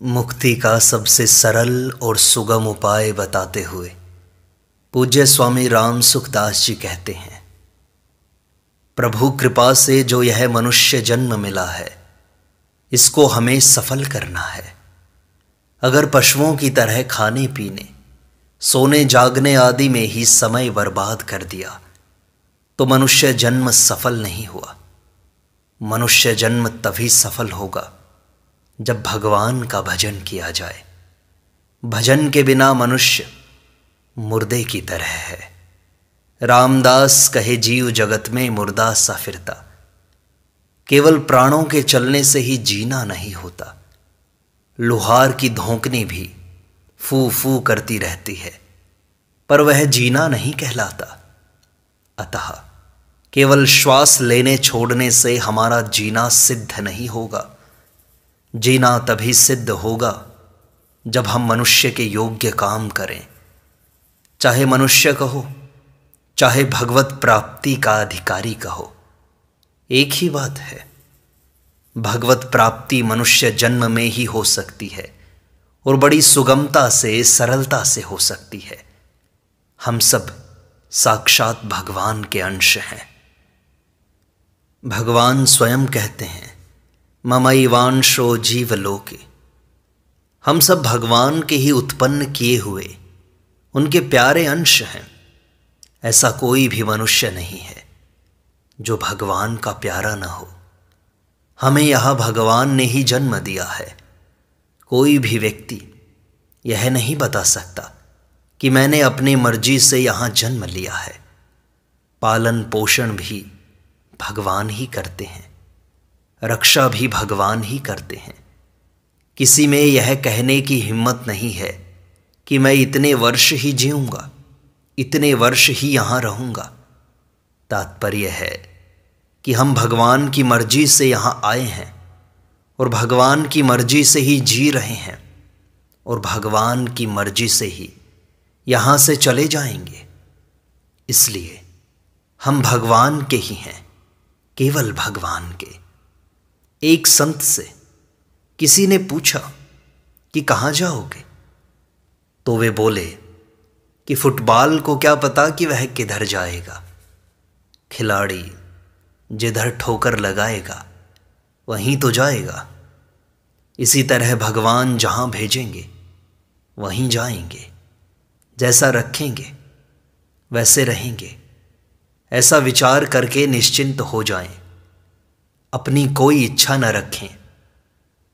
मुक्ति का सबसे सरल और सुगम उपाय बताते हुए पूज्य स्वामी राम सुखदास जी कहते हैं, प्रभु कृपा से जो यह मनुष्य जन्म मिला है, इसको हमें सफल करना है। अगर पशुओं की तरह खाने पीने, सोने जागने आदि में ही समय बर्बाद कर दिया तो मनुष्य जन्म सफल नहीं हुआ। मनुष्य जन्म तभी सफल होगा जब भगवान का भजन किया जाए। भजन के बिना मनुष्य मुर्दे की तरह है। रामदास कहे जीव जगत में मुर्दा सा फिरता। केवल प्राणों के चलने से ही जीना नहीं होता। लोहार की धोंकनी भी फू फू करती रहती है, पर वह जीना नहीं कहलाता। अतः केवल श्वास लेने छोड़ने से हमारा जीना सिद्ध नहीं होगा। जीना तभी सिद्ध होगा जब हम मनुष्य के योग्य काम करें। चाहे मनुष्य कहो, चाहे भगवत प्राप्ति का अधिकारी कहो, एक ही बात है। भगवत प्राप्ति मनुष्य जन्म में ही हो सकती है और बड़ी सुगमता से, सरलता से हो सकती है। हम सब साक्षात भगवान के अंश हैं। भगवान स्वयं कहते हैं, ममैवांशो जीवलोके। हम सब भगवान के ही उत्पन्न किए हुए उनके प्यारे अंश हैं। ऐसा कोई भी मनुष्य नहीं है जो भगवान का प्यारा न हो। हमें यहाँ भगवान ने ही जन्म दिया है। कोई भी व्यक्ति यह नहीं बता सकता कि मैंने अपनी मर्जी से यहाँ जन्म लिया है। पालन पोषण भी भगवान ही करते हैं, रक्षा भी भगवान ही करते हैं। किसी में यह कहने की हिम्मत नहीं है कि मैं इतने वर्ष ही जीऊंगा, इतने वर्ष ही यहाँ रहूंगा। तात्पर्य है कि हम भगवान की मर्जी से यहाँ आए हैं और भगवान की मर्जी से ही जी रहे हैं और भगवान की मर्जी से ही यहाँ से चले जाएंगे। इसलिए हम भगवान के ही हैं, केवल भगवान के। एक संत से किसी ने पूछा कि कहाँ जाओगे, तो वे बोले कि फुटबॉल को क्या पता कि वह किधर जाएगा। खिलाड़ी जिधर ठोकर लगाएगा वहीं तो जाएगा। इसी तरह भगवान जहाँ भेजेंगे वहीं जाएंगे। जैसा रखेंगे वैसे रहेंगे। ऐसा विचार करके निश्चिंत हो जाएं। अपनी कोई इच्छा न रखें,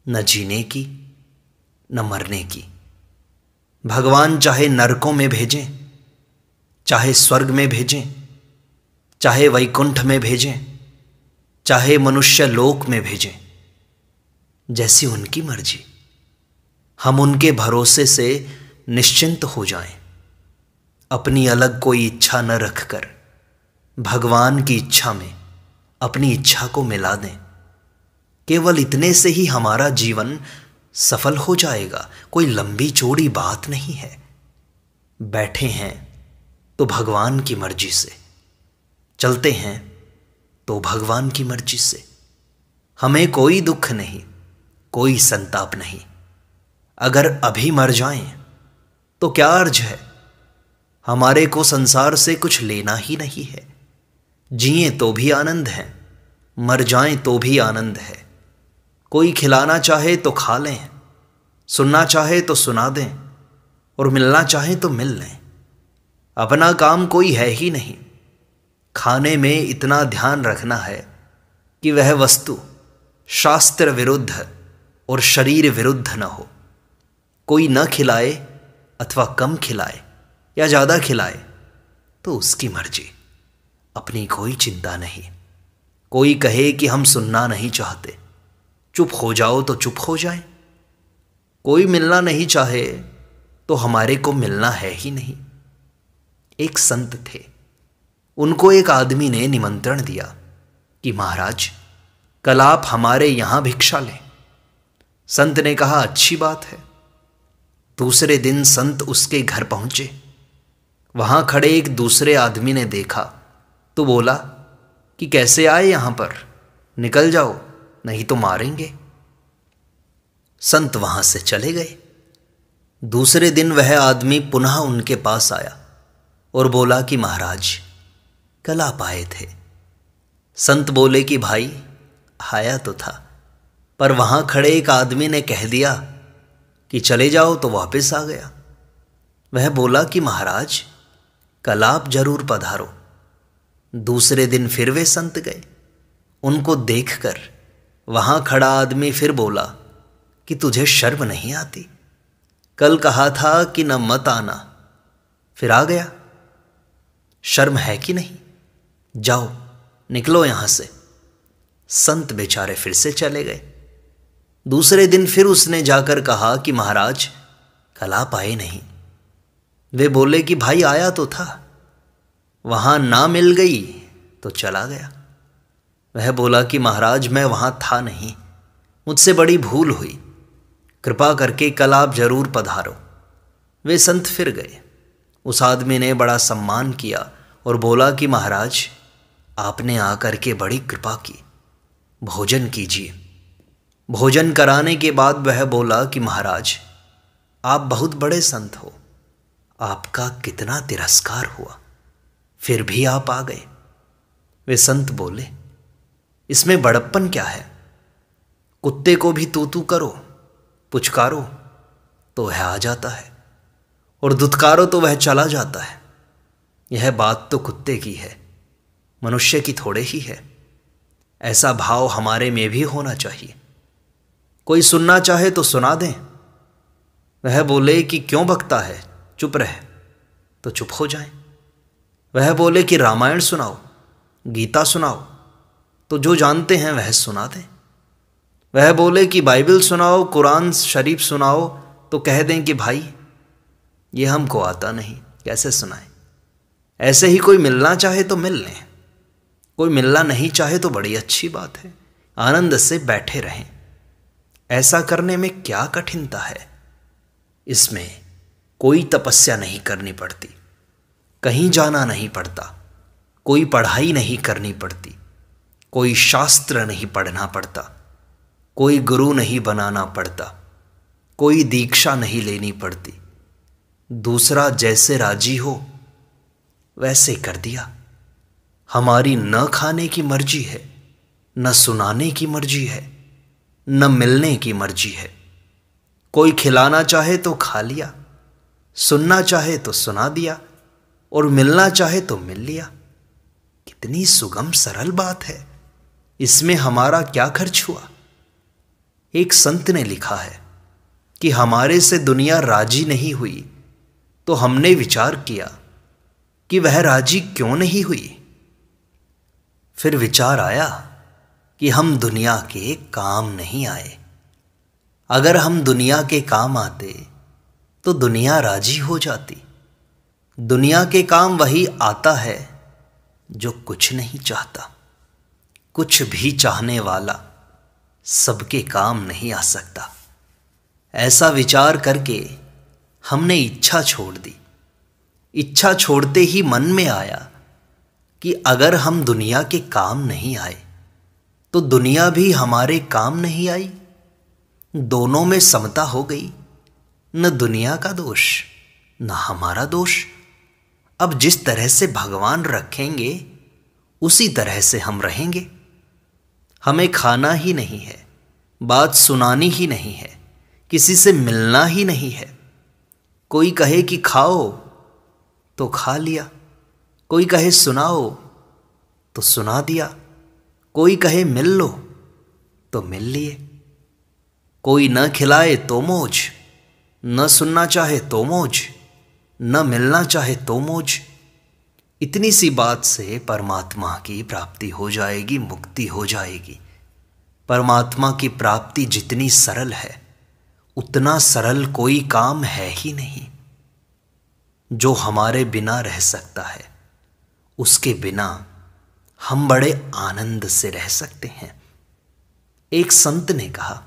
न जीने की न मरने की। भगवान चाहे नरकों में भेजें, चाहे स्वर्ग में भेजें, चाहे वैकुंठ में भेजें, चाहे मनुष्य लोक में भेजें, जैसी उनकी मर्जी। हम उनके भरोसे से निश्चिंत हो जाएं। अपनी अलग कोई इच्छा न रखकर भगवान की इच्छा में अपनी इच्छा को मिला दें। केवल इतने से ही हमारा जीवन सफल हो जाएगा। कोई लंबी चौड़ी बात नहीं है। बैठे हैं तो भगवान की मर्जी से, चलते हैं तो भगवान की मर्जी से। हमें कोई दुख नहीं, कोई संताप नहीं। अगर अभी मर जाएं तो क्या अर्ज है। हमारे को संसार से कुछ लेना ही नहीं है। जिए तो भी आनंद है, मर जाएं तो भी आनंद है। कोई खिलाना चाहे तो खा लें, सुनना चाहे तो सुना दें और मिलना चाहे तो मिल लें। अपना काम कोई है ही नहीं। खाने में इतना ध्यान रखना है कि वह वस्तु शास्त्र विरुद्ध और शरीर विरुद्ध न हो। कोई न खिलाए अथवा कम खिलाए या ज़्यादा खिलाए तो उसकी मर्जी, अपनी कोई चिंता नहीं। कोई कहे कि हम सुनना नहीं चाहते, चुप हो जाओ तो चुप हो जाए। कोई मिलना नहीं चाहे तो हमारे को मिलना है ही नहीं। एक संत थे, उनको एक आदमी ने निमंत्रण दिया कि महाराज कल आप हमारे यहां भिक्षा लें। संत ने कहा अच्छी बात है। दूसरे दिन संत उसके घर पहुंचे। वहां खड़े एक दूसरे आदमी ने देखा तो बोला कि कैसे आए यहां पर, निकल जाओ नहीं तो मारेंगे। संत वहां से चले गए। दूसरे दिन वह आदमी पुनः उनके पास आया और बोला कि महाराज, कल आप आए थे। संत बोले कि भाई, आया तो था, पर वहां खड़े एक आदमी ने कह दिया कि चले जाओ, तो वापस आ गया। वह बोला कि महाराज, कल आप जरूर पधारो। दूसरे दिन फिर वे संत गए। उनको देखकर वहां खड़ा आदमी फिर बोला कि तुझे शर्म नहीं आती? कल कहा था कि न मत आना, फिर आ गया। शर्म है कि नहीं? जाओ, निकलो यहां से। संत बेचारे फिर से चले गए। दूसरे दिन फिर उसने जाकर कहा कि महाराज, कल आप आए नहीं। वे बोले कि भाई, आया तो था, वहां ना मिल गई तो चला गया। वह बोला कि महाराज, मैं वहां था नहीं, मुझसे बड़ी भूल हुई, कृपा करके कल आप जरूर पधारो। वे संत फिर गए। उस आदमी ने बड़ा सम्मान किया और बोला कि महाराज, आपने आकर के बड़ी कृपा की, भोजन कीजिए। भोजन कराने के बाद वह बोला कि महाराज, आप बहुत बड़े संत हो, आपका कितना तिरस्कार हुआ, फिर भी आप आ गए। वे संत बोले, इसमें बड़प्पन क्या है? कुत्ते को भी तू तू करो, पुचकारो तो वह आ जाता है, और दुत्कारो तो वह चला जाता है। यह बात तो कुत्ते की है, मनुष्य की थोड़े ही है। ऐसा भाव हमारे में भी होना चाहिए। कोई सुनना चाहे तो सुना दें। वह बोले कि क्यों बकता है, चुप रहे, तो चुप हो जाएं। वह बोले कि रामायण सुनाओ, गीता सुनाओ, तो जो जानते हैं वह सुना दें। वह बोले कि बाइबल सुनाओ, कुरान शरीफ सुनाओ, तो कह दें कि भाई, ये हमको आता नहीं, कैसे सुनाएं। ऐसे ही कोई मिलना चाहे तो मिल लें, कोई मिलना नहीं चाहे तो बड़ी अच्छी बात है, आनंद से बैठे रहें। ऐसा करने में क्या कठिनता है? इसमें कोई तपस्या नहीं करनी पड़ती, कहीं जाना नहीं पड़ता, कोई पढ़ाई नहीं करनी पड़ती, कोई शास्त्र नहीं पढ़ना पड़ता, कोई गुरु नहीं बनाना पड़ता, कोई दीक्षा नहीं लेनी पड़ती। दूसरा जैसे राजी हो वैसे कर दिया। हमारी न खाने की मर्जी है, न सुनाने की मर्जी है, न मिलने की मर्जी है। कोई खिलाना चाहे तो खा लिया, सुनना चाहे तो सुना दिया, और मिलना चाहे तो मिल लिया। कितनी सुगम सरल बात है, इसमें हमारा क्या खर्च हुआ? एक संत ने लिखा है कि हमारे से दुनिया राजी नहीं हुई, तो हमने विचार किया कि वह राजी क्यों नहीं हुई। फिर विचार आया कि हम दुनिया के काम नहीं आए। अगर हम दुनिया के काम आते तो दुनिया राजी हो जाती। दुनिया के काम वही आता है जो कुछ नहीं चाहता। कुछ भी चाहने वाला सबके काम नहीं आ सकता। ऐसा विचार करके हमने इच्छा छोड़ दी। इच्छा छोड़ते ही मन में आया कि अगर हम दुनिया के काम नहीं आए तो दुनिया भी हमारे काम नहीं आई। दोनों में समता हो गई, न दुनिया का दोष न हमारा दोष। अब जिस तरह से भगवान रखेंगे उसी तरह से हम रहेंगे। हमें खाना ही नहीं है, बात सुनानी ही नहीं है, किसी से मिलना ही नहीं है। कोई कहे कि खाओ तो खा लिया, कोई कहे सुनाओ तो सुना दिया, कोई कहे मिल लो तो मिल लिए। कोई न खिलाए तो मौज, न सुनना चाहे तो मौज, न मिलना चाहे तो मौज। इतनी सी बात से परमात्मा की प्राप्ति हो जाएगी, मुक्ति हो जाएगी। परमात्मा की प्राप्ति जितनी सरल है उतना सरल कोई काम है ही नहीं। जो हमारे बिना रह सकता है उसके बिना हम बड़े आनंद से रह सकते हैं। एक संत ने कहा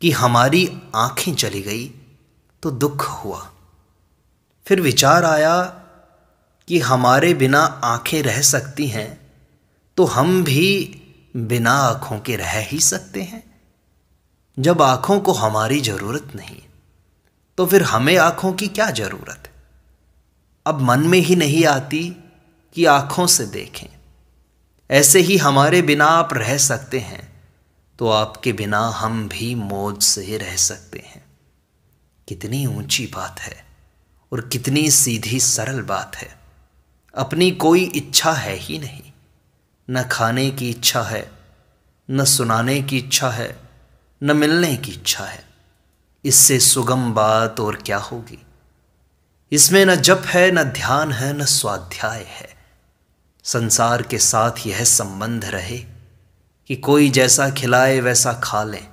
कि हमारी आंखें चली गई तो दुख हुआ। फिर विचार आया कि हमारे बिना आंखें रह सकती हैं तो हम भी बिना आंखों के रह ही सकते हैं। जब आंखों को हमारी जरूरत नहीं तो फिर हमें आंखों की क्या जरूरत है। अब मन में ही नहीं आती कि आंखों से देखें। ऐसे ही हमारे बिना आप रह सकते हैं तो आपके बिना हम भी मौज से रह सकते हैं। कितनी ऊंची बात है और कितनी सीधी सरल बात है। अपनी कोई इच्छा है ही नहीं, न खाने की इच्छा है, न सुनाने की इच्छा है, न मिलने की इच्छा है। इससे सुगम बात और क्या होगी। इसमें न जप है, न ध्यान है, न स्वाध्याय है। संसार के साथ यह संबंध रहे कि कोई जैसा खिलाए वैसा खा लें,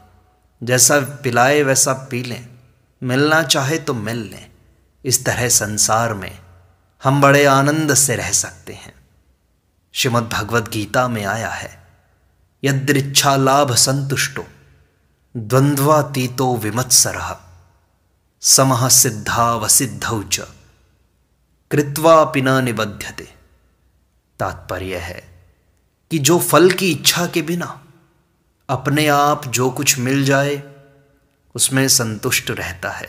जैसा पिलाए वैसा पी लें, मिलना चाहे तो मिल लें। इस तरह संसार में हम बड़े आनंद से रह सकते हैं। श्रीमद् भगवद गीता में आया है, यदृच्छा लाभ संतुष्टो द्वंद्वातीतो विमत्सरः समः सिद्धावसिद्धौ च कृत्वापि न निबध्यते। तात्पर्य है कि जो फल की इच्छा के बिना अपने आप जो कुछ मिल जाए उसमें संतुष्ट रहता है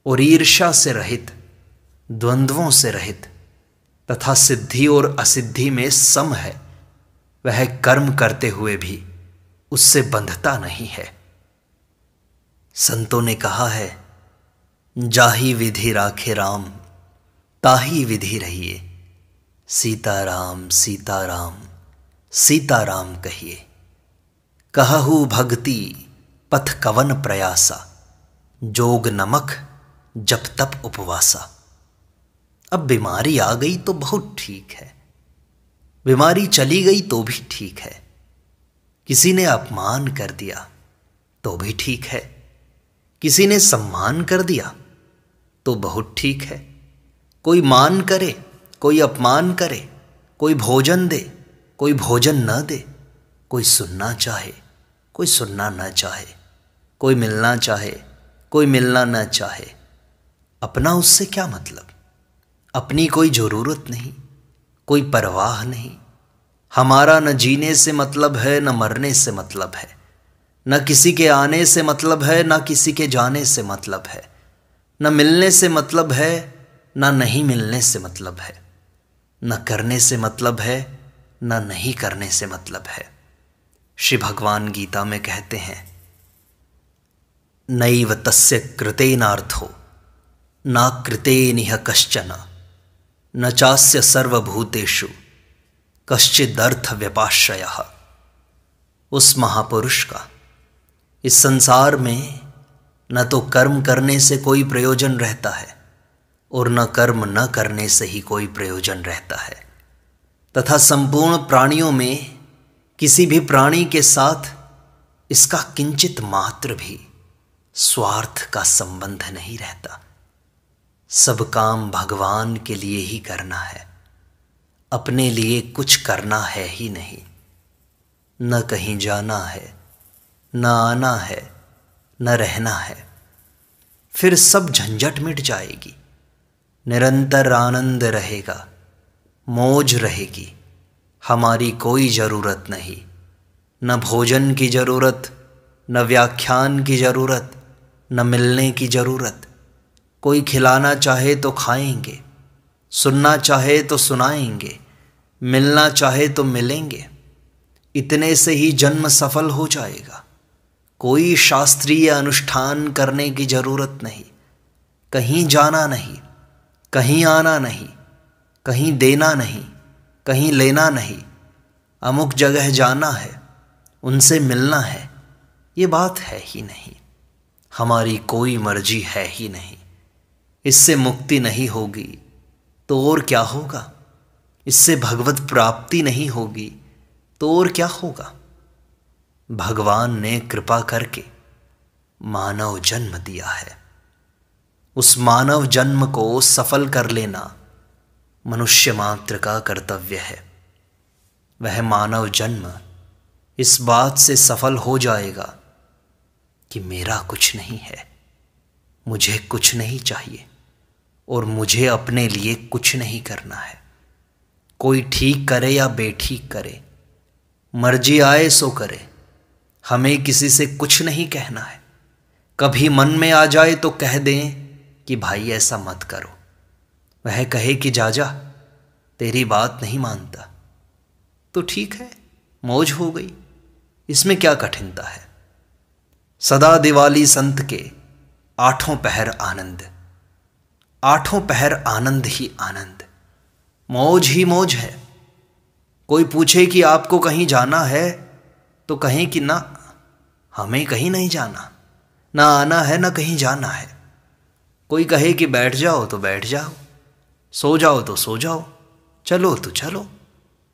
और ईर्ष्या से रहित, द्वंद्वों से रहित तथा सिद्धि और असिद्धि में सम है, वह कर्म करते हुए भी उससे बंधता नहीं है। संतों ने कहा है, जाही विधि राखे राम ताही विधि रहिए। सीताराम सीताराम सीताराम कहिए। कहहु भक्ति पथ कवन प्रयासा जोग नमक जप तप उपवासा। अब बीमारी आ गई तो बहुत ठीक है, बीमारी चली गई तो भी ठीक है। किसी ने अपमान कर दिया तो भी ठीक है, किसी ने सम्मान कर दिया तो बहुत ठीक है। कोई मान करे, कोई अपमान करे, कोई भोजन दे, कोई भोजन न दे, कोई सुनना चाहे, कोई सुनना न चाहे, कोई मिलना चाहे, कोई मिलना न चाहे। अपना उससे क्या मतलब। अपनी कोई ज़रूरत नहीं, कोई परवाह नहीं। हमारा न जीने से मतलब है, न मरने से मतलब है, न किसी के आने से मतलब है, न किसी के जाने से मतलब है, न मिलने से मतलब है, न नहीं मिलने से मतलब है, न करने से मतलब है, न नहीं करने से मतलब है। श्री भगवान गीता में कहते हैं, नैव तस्य कृतेनार्थो नाकृतेनिह कश्चन न चास्य सर्वभूतेषु कश्चिदर्थ व्यपाश्रयः। उस महापुरुष का इस संसार में न तो कर्म करने से कोई प्रयोजन रहता है और न कर्म न करने से ही कोई प्रयोजन रहता है, तथा संपूर्ण प्राणियों में किसी भी प्राणी के साथ इसका किंचित मात्र भी स्वार्थ का संबंध नहीं रहता। सब काम भगवान के लिए ही करना है, अपने लिए कुछ करना है ही नहीं। न कहीं जाना है, न आना है, न रहना है। फिर सब झंझट मिट जाएगी, निरंतर आनंद रहेगा, मौज रहेगी। हमारी कोई ज़रूरत नहीं, न भोजन की ज़रूरत, न व्याख्यान की ज़रूरत, न मिलने की ज़रूरत। कोई खिलाना चाहे तो खाएंगे, सुनना चाहे तो सुनाएंगे, मिलना चाहे तो मिलेंगे। इतने से ही जन्म सफल हो जाएगा। कोई शास्त्रीय अनुष्ठान करने की ज़रूरत नहीं, कहीं जाना नहीं, कहीं आना नहीं, कहीं देना नहीं, कहीं लेना नहीं। अमुक जगह जाना है, उनसे मिलना है, ये बात है ही नहीं। हमारी कोई मर्जी है ही नहीं। इससे मुक्ति नहीं होगी तो और क्या होगा। इससे भगवत प्राप्ति नहीं होगी तो और क्या होगा। भगवान ने कृपा करके मानव जन्म दिया है। उस मानव जन्म को सफल कर लेना मनुष्य मात्र का कर्तव्य है। वह मानव जन्म इस बात से सफल हो जाएगा कि मेरा कुछ नहीं है, मुझे कुछ नहीं चाहिए और मुझे अपने लिए कुछ नहीं करना है। कोई ठीक करे या बेठीक करे, मर्जी आए सो करे, हमें किसी से कुछ नहीं कहना है। कभी मन में आ जाए तो कह दें कि भाई ऐसा मत करो, वह कहे कि जा जा तेरी बात नहीं मानता, तो ठीक है, मौज हो गई, इसमें क्या कठिनता है। सदा दिवाली संत के आठों पहर आनंद, आठों पहर आनंद ही आनंद, मौज ही मौज है। कोई पूछे कि आपको कहीं जाना है तो कहें कि ना, हमें कहीं नहीं जाना, ना आना है ना कहीं जाना है। कोई कहे कि बैठ जाओ तो बैठ जाओ, सो जाओ तो सो जाओ, चलो तो चलो,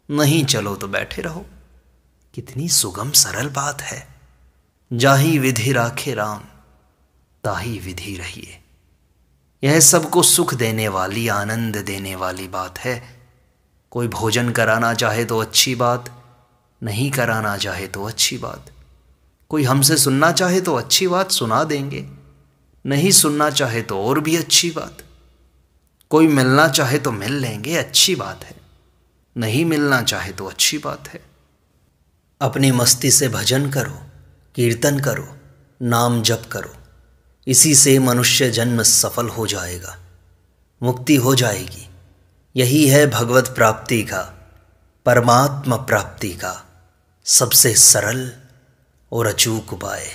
नहीं चलो तो बैठे रहो। कितनी सुगम सरल बात है। जाही विधि राखे राम, ताही विधि रहिए। यह सबको सुख देने वाली, आनंद देने वाली बात है। कोई भोजन कराना चाहे तो अच्छी बात, नहीं कराना चाहे तो अच्छी बात। कोई हमसे सुनना चाहे तो अच्छी बात, सुना देंगे, नहीं सुनना चाहे तो और भी अच्छी बात। कोई मिलना चाहे तो मिल लेंगे, अच्छी बात है, नहीं मिलना चाहे तो अच्छी बात है। अपनी मस्ती से भजन करो, कीर्तन करो, नाम जप करो, इसी से मनुष्य जन्म सफल हो जाएगा, मुक्ति हो जाएगी। यही है भगवत प्राप्ति का, परमात्मा प्राप्ति का सबसे सरल और अचूक उपाय।